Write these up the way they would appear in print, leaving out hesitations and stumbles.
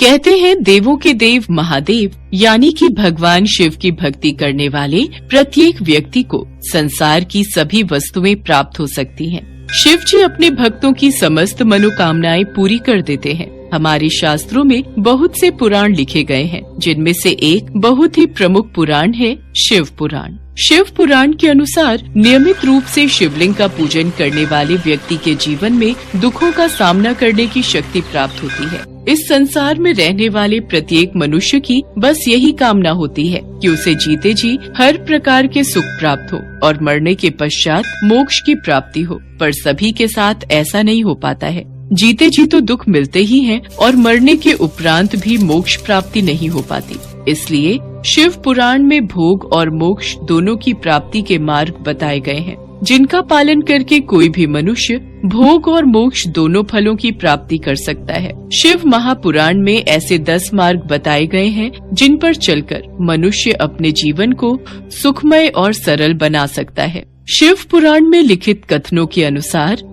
कहते हैं देवों के देव महादेव यानी कि भगवान शिव की भक्ति करने वाले प्रत्येक व्यक्ति को संसार की सभी वस्तुएं प्राप्त हो सकती हैं। शिव जी अपने भक्तों की समस्त मनोकामनाएं पूरी कर देते हैं। हमारे शास्त्रों में बहुत से पुराण लिखे गए हैं, जिनमें से एक बहुत ही प्रमुख पुराण है शिव पुराण। शिव पुराण के अनुसार नियमित रूप से शिवलिंग का पूजन करने वाले व्यक्ति के जीवन में दुखों का सामना करने की शक्ति प्राप्त होती है। इस संसार में रहने वाले प्रत्येक मनुष्य की बस यही कामना होती है कि उसे जीते जी हर प्रकार के सुख प्राप्त हो और मरने के पश्चात मोक्ष की प्राप्ति हो, पर सभी के साथ ऐसा नहीं हो पाता है। जीते जी तो दुख मिलते ही हैं और मरने के उपरांत भी मोक्ष प्राप्ति नहीं हो पाती। इसलिए शिव पुराण में भोग और मोक्ष दोनों की प्राप्ति के मार्ग बताए गए हैं, जिनका पालन करके कोई भी मनुष्य भोग और मोक्ष दोनों फलों की प्राप्ति कर सकता है। शिव महापुराण में ऐसे 10 मार्ग बताए गए हैं, जिन पर चलकर मनुष्य अपने जीवन को सुखमय और सरल बना सकता है। शिव पुराण में लिखित कथनों के अनुसार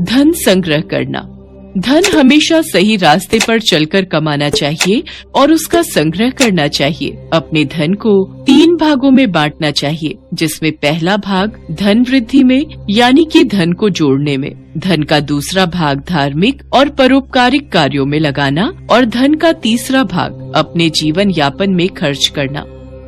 धन संग्रह करना। धन हमेशा सही रास्ते पर चलकर कमाना चाहिए और उसका संग्रह करना चाहिए। अपने धन को 3 भागों में बांटना चाहिए, जिसमें पहला भाग धन वृद्धि में यानी कि धन को जोड़ने में, धन का दूसरा भाग धार्मिक और परोपकारिक कार्यों में लगाना और धन का तीसरा भाग अपने जीवन यापन में खर्च करना।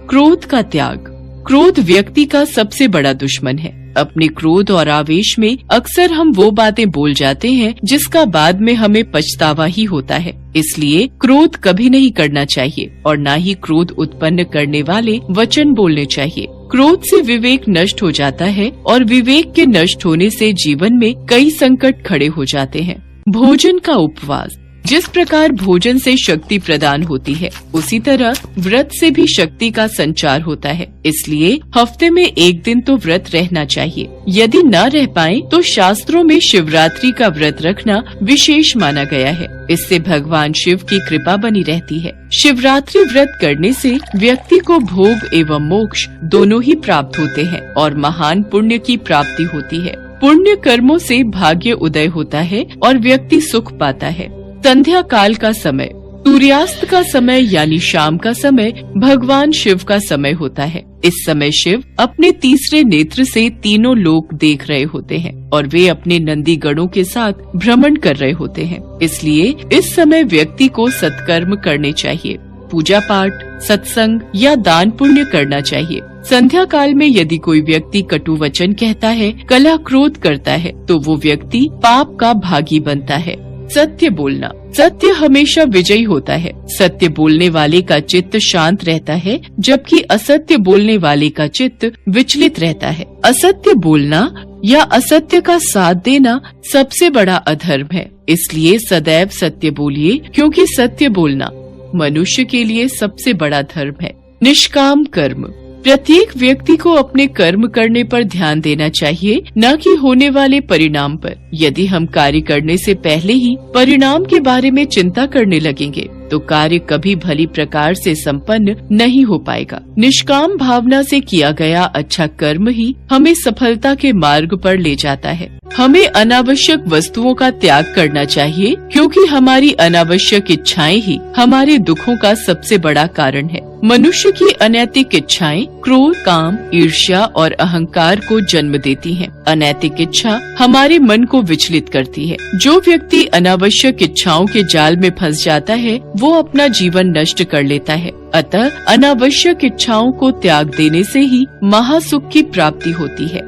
क्रोध का त्याग। क्रोध व्यक्ति का सबसे बड़ा दुश्मन है। अपने क्रोध और आवेश में अक्सर हम वो बातें बोल जाते हैं जिसका बाद में हमें पछतावा ही होता है। इसलिए क्रोध कभी नहीं करना चाहिए और न ही क्रोध उत्पन्न करने वाले वचन बोलने चाहिए। क्रोध से विवेक नष्ट हो जाता है और विवेक के नष्ट होने से जीवन में कई संकट खड़े हो जाते हैं। भोजन का उपवास। जिस प्रकार भोजन से शक्ति प्रदान होती है, उसी तरह व्रत से भी शक्ति का संचार होता है। इसलिए हफ्ते में 1 दिन तो व्रत रहना चाहिए। यदि न रह पाए तो शास्त्रों में शिवरात्रि का व्रत रखना विशेष माना गया है। इससे भगवान शिव की कृपा बनी रहती है। शिवरात्रि व्रत करने से व्यक्ति को भोग एवं मोक्ष दोनों ही प्राप्त होते हैं और महान पुण्य की प्राप्ति होती है। पुण्य कर्मों से भाग्य उदय होता है और व्यक्ति सुख पाता है। संध्या काल का समय। सूर्यास्त का समय यानी शाम का समय भगवान शिव का समय होता है। इस समय शिव अपने तीसरे नेत्र से तीनों लोक देख रहे होते हैं और वे अपने नंदी गणों के साथ भ्रमण कर रहे होते हैं। इसलिए इस समय व्यक्ति को सत्कर्म करने चाहिए। पूजा पाठ, सत्संग या दान पुण्य करना चाहिए। संध्या काल में यदि कोई व्यक्ति कटु वचन कहता है, कलह क्रोध करता है, तो वो व्यक्ति पाप का भागी बनता है। सत्य बोलना। सत्य हमेशा विजयी होता है। सत्य बोलने वाले का चित्त शांत रहता है, जबकि असत्य बोलने वाले का चित्त विचलित रहता है। असत्य बोलना या असत्य का साथ देना सबसे बड़ा अधर्म है। इसलिए सदैव सत्य बोलिए, क्योंकि सत्य बोलना मनुष्य के लिए सबसे बड़ा धर्म है। निष्काम कर्म। प्रत्येक व्यक्ति को अपने कर्म करने पर ध्यान देना चाहिए, न कि होने वाले परिणाम पर। यदि हम कार्य करने से पहले ही परिणाम के बारे में चिंता करने लगेंगे तो कार्य कभी भली प्रकार से संपन्न नहीं हो पाएगा। निष्काम भावना से किया गया अच्छा कर्म ही हमें सफलता के मार्ग पर ले जाता है। हमें अनावश्यक वस्तुओं का त्याग करना चाहिए, क्योंकि हमारी अनावश्यक इच्छाएं ही हमारे दुखों का सबसे बड़ा कारण है। मनुष्य की अनैतिक इच्छाएं क्रोध, काम, ईर्ष्या और अहंकार को जन्म देती हैं। अनैतिक इच्छा हमारे मन को विचलित करती है। जो व्यक्ति अनावश्यक इच्छाओं के जाल में फंस जाता है, वो अपना जीवन नष्ट कर लेता है। अतः अनावश्यक इच्छाओं को त्याग देने से ही महासुख की प्राप्ति होती है।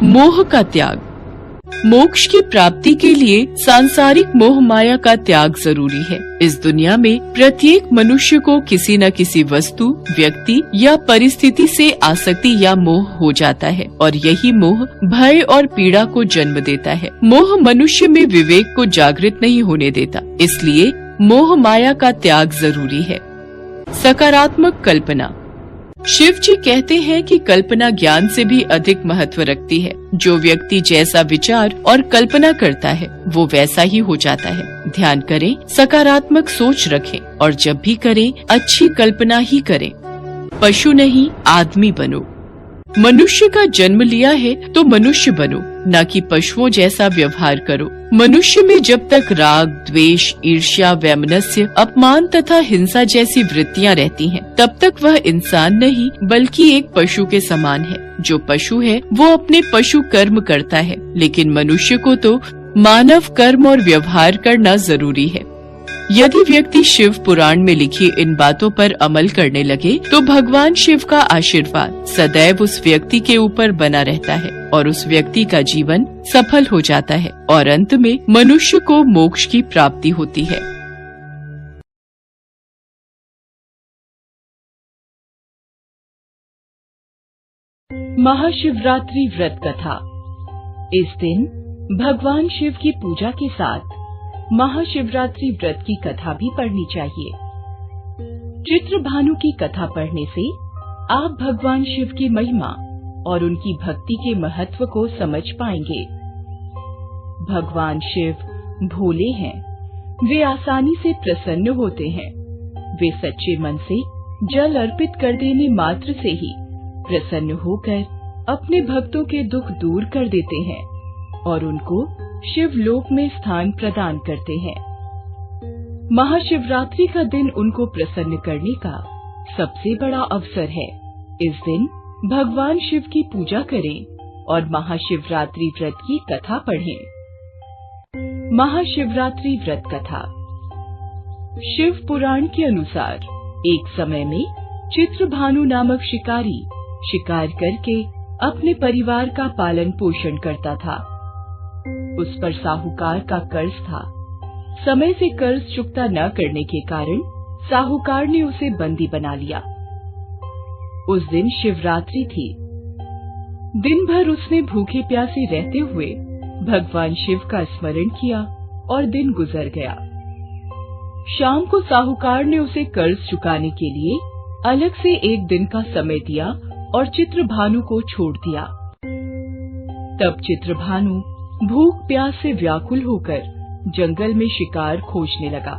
मोह का त्याग। मोक्ष की प्राप्ति के लिए सांसारिक मोह माया का त्याग जरूरी है। इस दुनिया में प्रत्येक मनुष्य को किसी न किसी वस्तु, व्यक्ति या परिस्थिति से आसक्ति या मोह हो जाता है और यही मोह भय और पीड़ा को जन्म देता है। मोह मनुष्य में विवेक को जागृत नहीं होने देता, इसलिए मोह माया का त्याग जरूरी है। सकारात्मक कल्पना। शिव जी कहते हैं कि कल्पना ज्ञान से भी अधिक महत्व रखती है। जो व्यक्ति जैसा विचार और कल्पना करता है, वो वैसा ही हो जाता है। ध्यान करें, सकारात्मक सोच रखें और जब भी करें अच्छी कल्पना ही करें। पशु नहीं, आदमी बनो। मनुष्य का जन्म लिया है तो मनुष्य बनो। न कि पशुओं जैसा व्यवहार करो। मनुष्य में जब तक राग, द्वेष, ईर्ष्या, वैमनस्य, अपमान तथा हिंसा जैसी वृत्तियां रहती हैं, तब तक वह इंसान नहीं बल्कि एक पशु के समान है। जो पशु है वो अपने पशु कर्म करता है, लेकिन मनुष्य को तो मानव कर्म और व्यवहार करना जरूरी है। यदि व्यक्ति शिव पुराण में लिखी इन बातों पर अमल करने लगे तो भगवान शिव का आशीर्वाद सदैव उस व्यक्ति के ऊपर बना रहता है और उस व्यक्ति का जीवन सफल हो जाता है और अंत में मनुष्य को मोक्ष की प्राप्ति होती है। महाशिवरात्रि व्रत कथा। इस दिन भगवान शिव की पूजा के साथ महाशिवरात्रि व्रत की कथा भी पढ़नी चाहिए। चित्रभानु की कथा पढ़ने से आप भगवान शिव की महिमा और उनकी भक्ति के महत्व को समझ पाएंगे। भगवान शिव भोले हैं, वे आसानी से प्रसन्न होते हैं। वे सच्चे मन से जल अर्पित कर देने मात्र से ही प्रसन्न होकर अपने भक्तों के दुख दूर कर देते हैं और उनको शिवलोक में स्थान प्रदान करते हैं। महाशिवरात्रि का दिन उनको प्रसन्न करने का सबसे बड़ा अवसर है। इस दिन भगवान शिव की पूजा करें और महाशिवरात्रि व्रत की कथा पढ़ें। महाशिवरात्रि व्रत कथा। शिव पुराण के अनुसार एक समय में चित्रभानु नामक शिकारी शिकार करके अपने परिवार का पालन पोषण करता था। उस पर साहूकार का कर्ज था। समय से कर्ज चुकता न करने के कारण साहूकार ने उसे बंदी बना लिया। उस दिन शिवरात्रि थी। दिन भर उसने भूखे प्यासे रहते हुए भगवान शिव का स्मरण किया और दिन गुजर गया। शाम को साहूकार ने उसे कर्ज चुकाने के लिए अलग से एक दिन का समय दिया और चित्रभानु को छोड़ दिया। तब चित्रभानु भूख प्यास से व्याकुल होकर जंगल में शिकार खोजने लगा।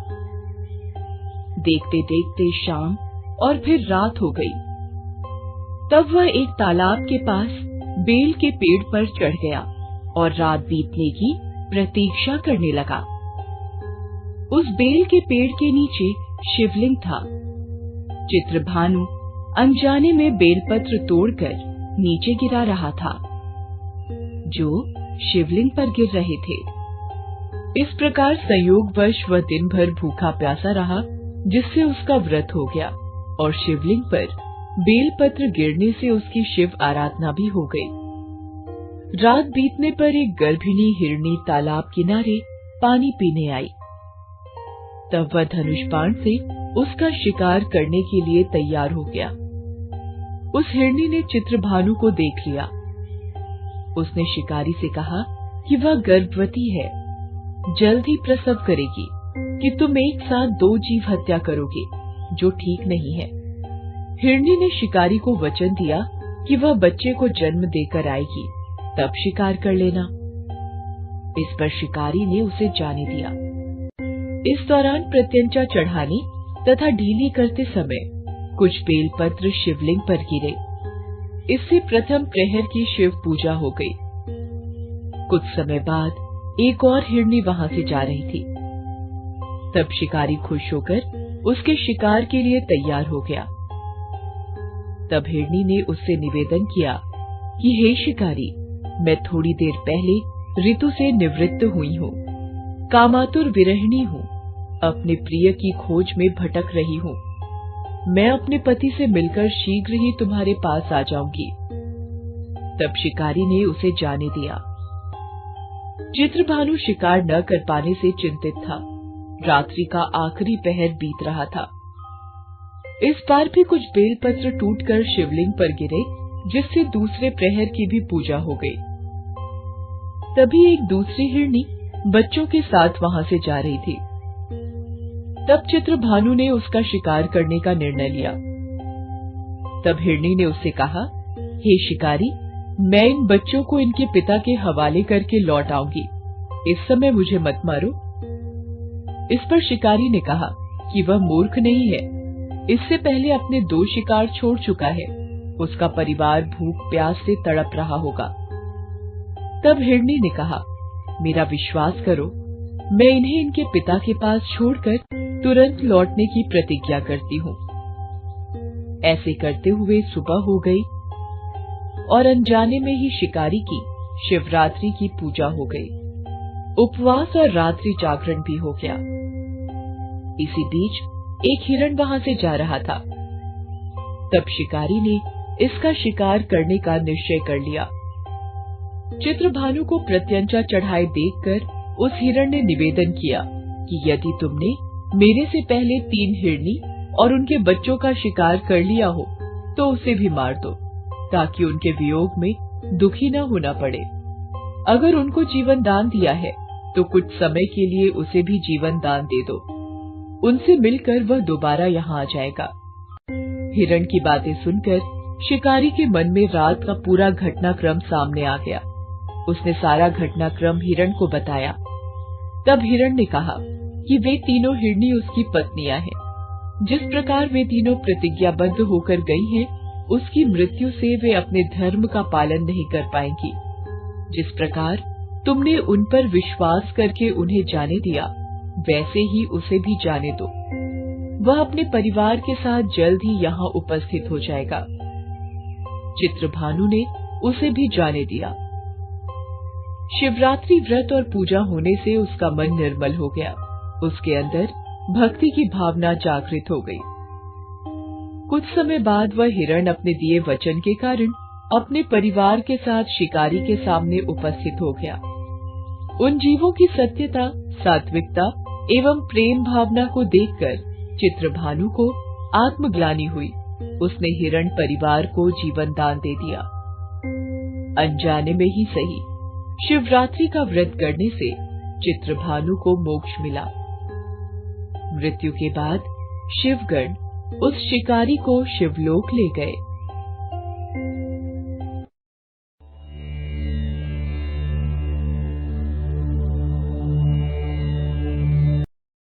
देखते देखते शाम और फिर रात हो गई। तब वह एक तालाब के पास बेल के पेड़ पर चढ़ गया और रात बीतने की प्रतीक्षा करने लगा। उस बेल के पेड़ के नीचे शिवलिंग था। चित्रभानु अनजाने में बेलपत्र तोड़कर नीचे गिरा रहा था, जो शिवलिंग पर गिर रहे थे। इस प्रकार संयोगवश वह दिन भर भूखा प्यासा रहा, जिससे उसका व्रत हो गया और शिवलिंग पर बेलपत्र गिरने से उसकी शिव आराधना भी हो गई। रात बीतने पर एक गर्भिणी हिरनी तालाब किनारे पानी पीने आई। तब वह धनुष बाण से उसका शिकार करने के लिए तैयार हो गया। उस हिरनी ने चित्रभानु को देख लिया। उसने शिकारी से कहा कि वह गर्भवती है, जल्द ही प्रसव करेगी, कि तुम एक साथ 2 जीव हत्या करोगे, जो ठीक नहीं है। हिरनी ने शिकारी को वचन दिया कि वह बच्चे को जन्म देकर आएगी, तब शिकार कर लेना। इस पर शिकारी ने उसे जाने दिया। इस दौरान प्रत्यंचा चढ़ाने तथा ढीली करते समय कुछ बेलपत्र शिवलिंग पर गिरे। इससे प्रथम प्रहर की शिव पूजा हो गई। कुछ समय बाद एक और हिरनी वहां से जा रही थी। तब शिकारी खुश होकर उसके शिकार के लिए तैयार हो गया। तब हिरनी ने उससे निवेदन किया कि हे शिकारी, मैं थोड़ी देर पहले ऋतु से निवृत्त हुई हूँ, कामातुर विरहिणी हूँ, अपने प्रिय की खोज में भटक रही हूँ। मैं अपने पति से मिलकर शीघ्र ही तुम्हारे पास आ जाऊंगी। तब शिकारी ने उसे जाने दिया। चित्रभानु शिकार न कर पाने से चिंतित था। रात्रि का आखिरी पहर बीत रहा था। इस बार भी कुछ बेलपत्र टूटकर शिवलिंग पर गिरे, जिससे दूसरे प्रहर की भी पूजा हो गई। तभी एक दूसरी हिरनी बच्चों के साथ वहां से जा रही थी। तब चित्रभानु ने उसका शिकार करने का निर्णय लिया। तब हिरनी ने उससे कहा, हे शिकारी, मैं इन बच्चों को इनके पिता के हवाले करके लौट आऊंगी। इस समय मुझे मत मारो। इस पर शिकारी ने कहा कि वह मूर्ख नहीं है। इससे पहले अपने 2 शिकार छोड़ चुका है। उसका परिवार भूख प्यास से तड़प रहा होगा। तब हिरणी ने कहा, मेरा विश्वास करो, मैं इन्हें इनके पिता के पास छोड़कर तुरंत लौटने की प्रतिज्ञा करती हूँ। ऐसे करते हुए सुबह हो गई और अनजाने में ही शिकारी की शिवरात्रि की पूजा हो गई। उपवास और रात्रि जागरण भी हो गया। इसी बीच एक हिरण वहां से जा रहा था। तब शिकारी ने इसका शिकार करने का निश्चय कर लिया। चित्रभानु को प्रत्यंचा चढ़ाए देखकर उस हिरण ने निवेदन किया कि यदि तुमने मेरे से पहले 3 हिरनी और उनके बच्चों का शिकार कर लिया हो तो उसे भी मार दो, ताकि उनके वियोग में दुखी न होना पड़े। अगर उनको जीवन दान दिया है तो कुछ समय के लिए उसे भी जीवन दान दे दो। उनसे मिलकर वह दोबारा यहाँ आ जाएगा। हिरण की बातें सुनकर शिकारी के मन में रात का पूरा घटनाक्रम सामने आ गया। उसने सारा घटनाक्रम हिरण को बताया। तब हिरण ने कहा कि वे तीनों हिरनी उसकी पत्नियां हैं। जिस प्रकार वे तीनों प्रतिज्ञाबद्ध होकर गई हैं, उसकी मृत्यु से वे अपने धर्म का पालन नहीं कर पाएंगी। जिस प्रकार तुमने उन पर विश्वास करके उन्हें जाने दिया, वैसे ही उसे भी जाने दो। वह अपने परिवार के साथ जल्द ही यहाँ उपस्थित हो जाएगा। चित्रभानु ने उसे भी जाने दिया। शिवरात्रि व्रत और पूजा होने से उसका मन निर्मल हो गया। उसके अंदर भक्ति की भावना जागृत हो गई। कुछ समय बाद वह हिरण अपने दिए वचन के कारण अपने परिवार के साथ शिकारी के सामने उपस्थित हो गया। उन जीवों की सत्यता, सात्विकता एवं प्रेम भावना को देखकर चित्रभानु को आत्मग्लानि हुई। उसने हिरण परिवार को जीवन दान दे दिया। अनजाने में ही सही, शिवरात्रि का व्रत करने से चित्रभानु को मोक्ष मिला। मृत्यु के बाद शिवगण उस शिकारी को शिवलोक ले गए।